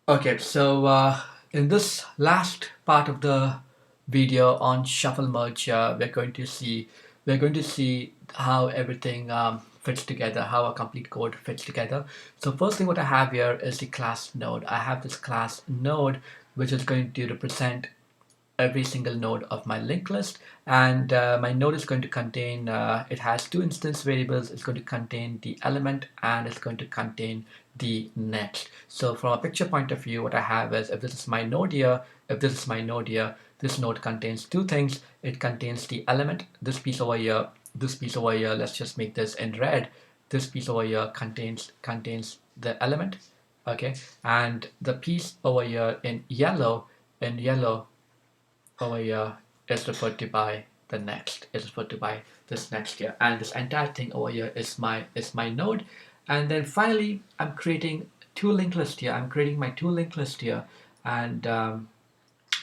Okay, so in this last part of the video on ShuffleMerge, we're going to see how everything fits together, how a complete code fits together. So first thing what I have here is the class node. I have this class node which is going to represent every single node of my linked list, and my node is going to contain it has two instance variables. It's going to contain the element and it's going to contain the next. So from a picture point of view, what I have is, if this is my node here, this node contains two things. It contains the element, this piece over here, this piece over here. Let's just make this in red. This piece over here contains the element, okay, and the piece over here in yellow over here is referred to by the next, is referred to by this next here, and this entire thing over here is my node. And then finally I'm creating two linked list here. I'm creating my two linked list here, and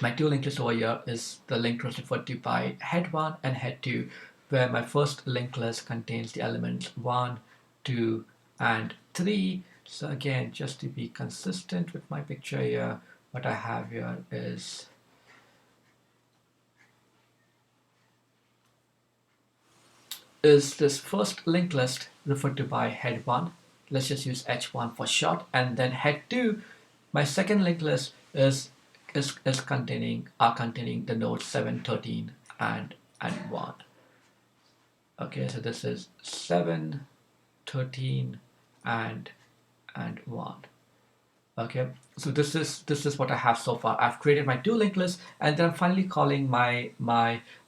my two linked list over here is the linked list referred to by head1 and head2, where my first linked list contains the elements 1, 2, and 3. So again, just to be consistent with my picture here, what I have here is this first linked list referred to by head1. Let's just use h1 for short. And then head2, my second linked list is containing the nodes 7, 13, and 1. Okay, so this is 7, 13, and 1. Okay, so this is what I have so far. I've created my two linked lists, and then I'm finally calling my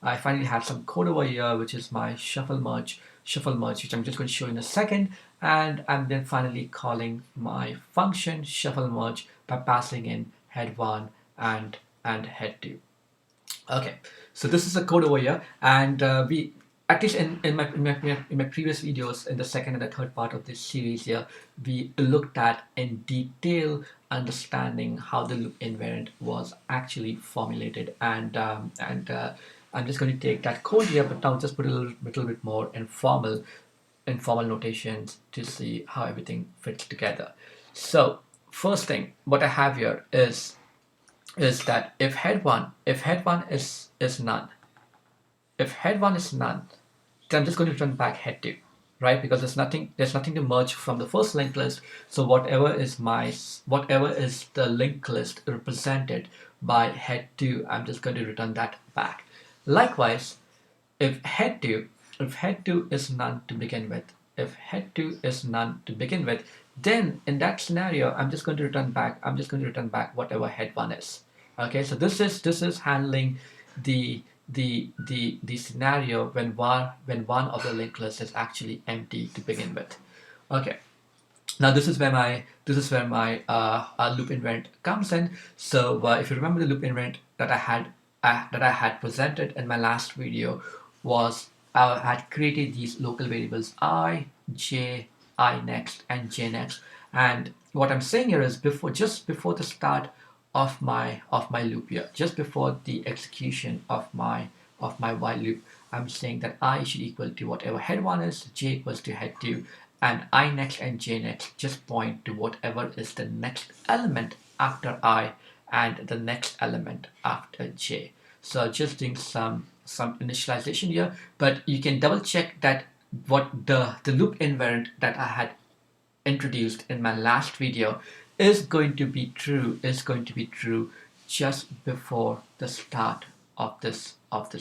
I finally have some code over here, which is my shuffle merge, which I'm just going to show you in a second. And I'm then finally calling my function shuffle merge by passing in head1 and head2. Okay, so this is the code over here, and we, at least in my previous videos, in the second and the third part of this series here, we looked at in detail understanding how the loop invariant was actually formulated, and I'm just going to take that code here, but now just put a little bit more informal notations to see how everything fits together. So first thing what I have here is that if head1 is none, if head1 is none, then I'm just going to return back head2, right? Because there's nothing to merge from the first linked list. So whatever is the linked list represented by head2, I'm just going to return that back. Likewise, if head2 is none to begin with, then in that scenario I'm just going to return back whatever head1 is. Okay, so this is handling the scenario when one of the linked lists is actually empty to begin with. Okay, now this is where my loop invariant comes in. So if you remember, the loop invariant that I had presented in my last video was I had created these local variables I, j, I next, and j next. And what I'm saying here is, just before the start of my loop here, just before the execution of my while loop, I'm saying that I should equal to whatever head1 is, j equals to head2, and I next and j next just point to whatever is the next element after I and the next element after j. So just doing some initialization here, but you can double check that what the loop invariant that I had introduced in my last video is going to be true just before the start of this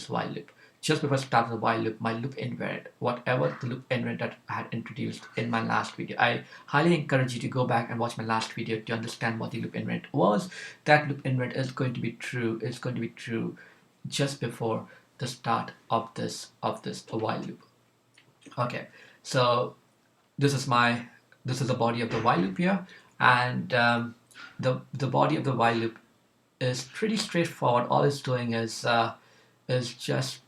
while loop. Just before the start of the while loop, my loop invariant, whatever the loop invariant that I had introduced in my last video, I highly encourage you to go back and watch my last video to understand what the loop invariant was. That loop invariant is going to be true just before the start of this while loop. Okay, so this is the body of the while loop here, and the body of the while loop is pretty straightforward. All it's doing is just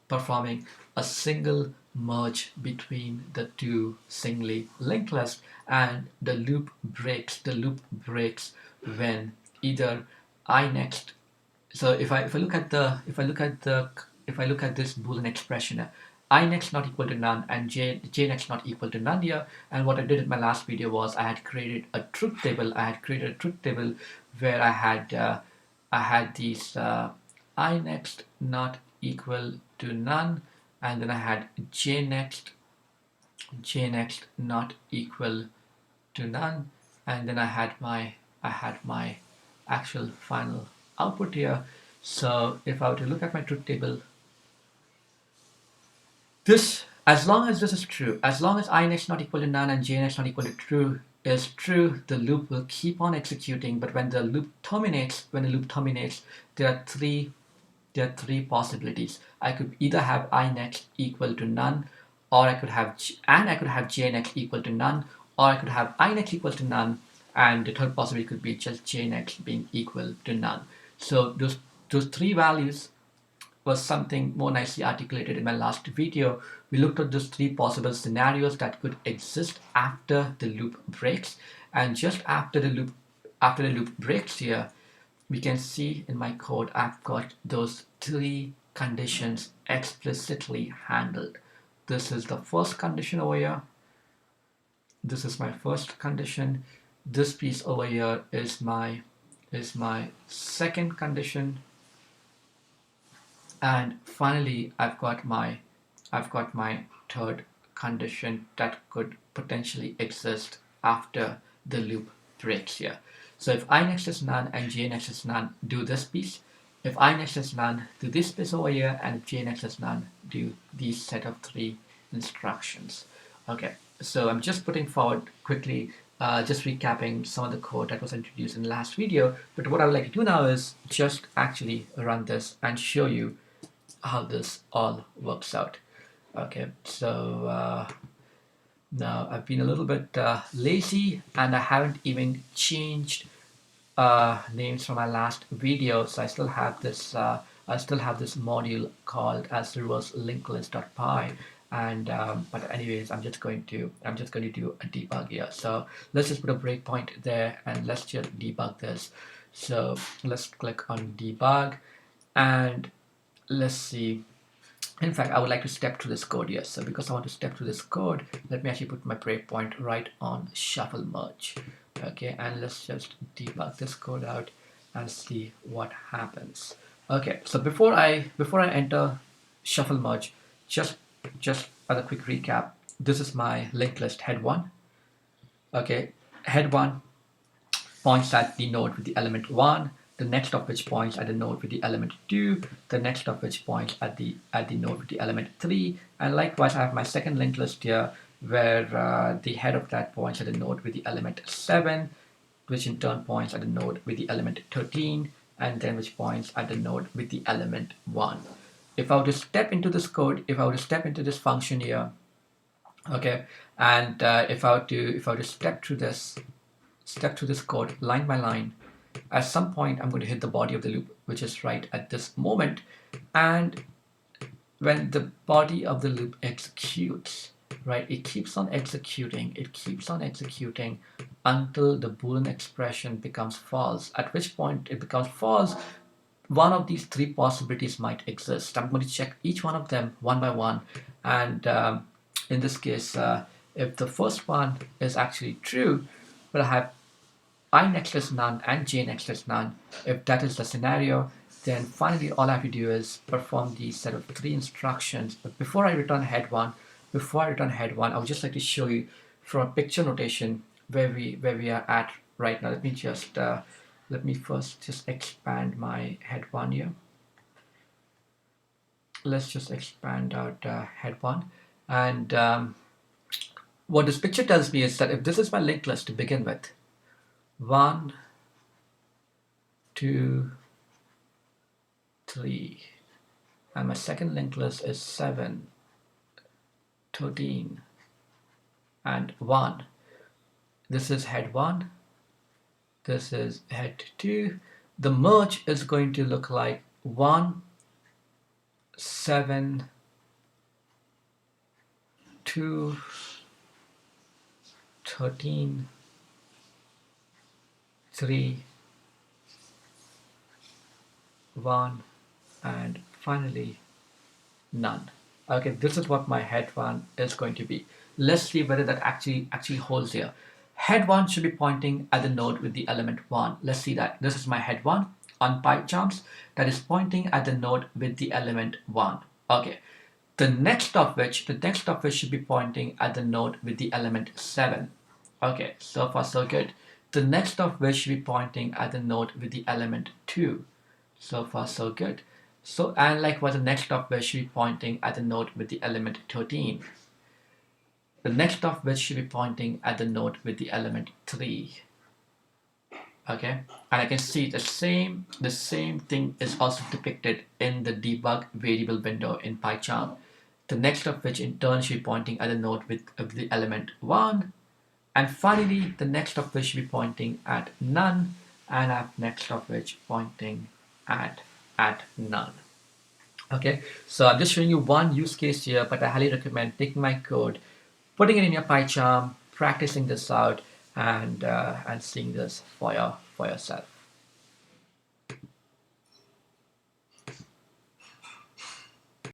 performing a single merge between the two singly linked lists, and the loop breaks when either I next. So if I look at this Boolean expression, I next not equal to none and j next not equal to none here. And what I did in my last video was I had created a truth table. Where I had these I next not equal to none, and then I had j next not equal to none, and then I had my actual final output here. So if I were to look at my truth table, this, as long as this is true, as long as I next not equal to none and j next not equal to true is true, the loop will keep on executing. But when the loop terminates, there are three possibilities. I could either have I next equal to none, or I could have j next equal to none, or I could have I next equal to none, and the third possibility could be just j next being equal to none. So those three values was something more nicely articulated in my last video. We looked at those three possible scenarios that could exist after the loop breaks, and just after the loop breaks here, we can see in my code I've got those three conditions explicitly handled. This is the first condition over here. This is my first condition. This piece over here is my second condition. And finally, I've got my third condition that could potentially exist after the loop breaks here. So if I next is none and j next is none, do this piece. If I next is none, do this piece over here, and if j next is none, do these set of three instructions. Okay, so I'm just putting forward quickly, just recapping some of the code that was introduced in the last video. But what I would like to do now is just actually run this and show you how this all works out. Okay, so now I've been a little bit lazy, and I haven't even changed names from my last video, so I still have this module called as reverse linked list.py. And but anyways, I'm just going to do a debug here. So let's just put a breakpoint there and let's just debug this. So let's click on debug, and let's see. In fact, I would like to step through this code here. So because I want to step through this code, let me actually put my breakpoint right on ShuffleMerge. Okay, and let's just debug this code out and see what happens. Okay, so before I enter ShuffleMerge, just as a quick recap, this is my linked list head 1. Okay, head 1 points at the node with the element 1, the next of which points at the node with the element 2, the next of which points at the node with the element 3, and likewise I have my second linked list here where the head of that points at the node with the element 7, which in turn points at the node with the element 13, and then which points at the node with the element 1. If I were to step into this code, if I were to step into this function here, okay, and if I were to step through this code line by line, at some point I'm going to hit the body of the loop, which is right at this moment. And when the body of the loop executes, right, it keeps on executing until the Boolean expression becomes false, at which point it becomes false. One of these three possibilities might exist. I'm going to check each one of them one by one, and in this case, if the first one is actually true, but I have I next is none and j next is none. If that is the scenario, then finally all I have to do is perform these set of three instructions. But before I return head 1, I would just like to show you from a picture notation where we are at right now. Let me first just expand my head 1 here. Let's just expand out head 1, and what this picture tells me is that if this is my linked list to begin with, 1, 2, 3, and my second linked list is 7, 13, and 1. This is head 1, this is head 2. The merge is going to look like 1, 7, 2, 13, 3, 1, and finally none. Okay, this is what my head one is going to be. Let's see whether that actually holds here. Head one should be pointing at the node with the element 1. Let's see that. This is my head one on PyCharms that is pointing at the node with the element 1. Okay. The next of which should be pointing at the node with the element 7. Okay, so far so good. The next of which should be pointing at the node with the element 2. So far so good. So, and likewise the next of which should be pointing at the node with the element 13. The next of which should be pointing at the node with the element 3. Okay, and I can see the same thing is also depicted in the debug variable window in PyCharm. The next of which in turn should be pointing at the node with the element 1, and finally the next of which should be pointing at none, and next of which pointing at none. Okay, so I'm just showing you one use case here, but I highly recommend taking my code, putting it in your PyCharm, practicing this out, and seeing this for yourself.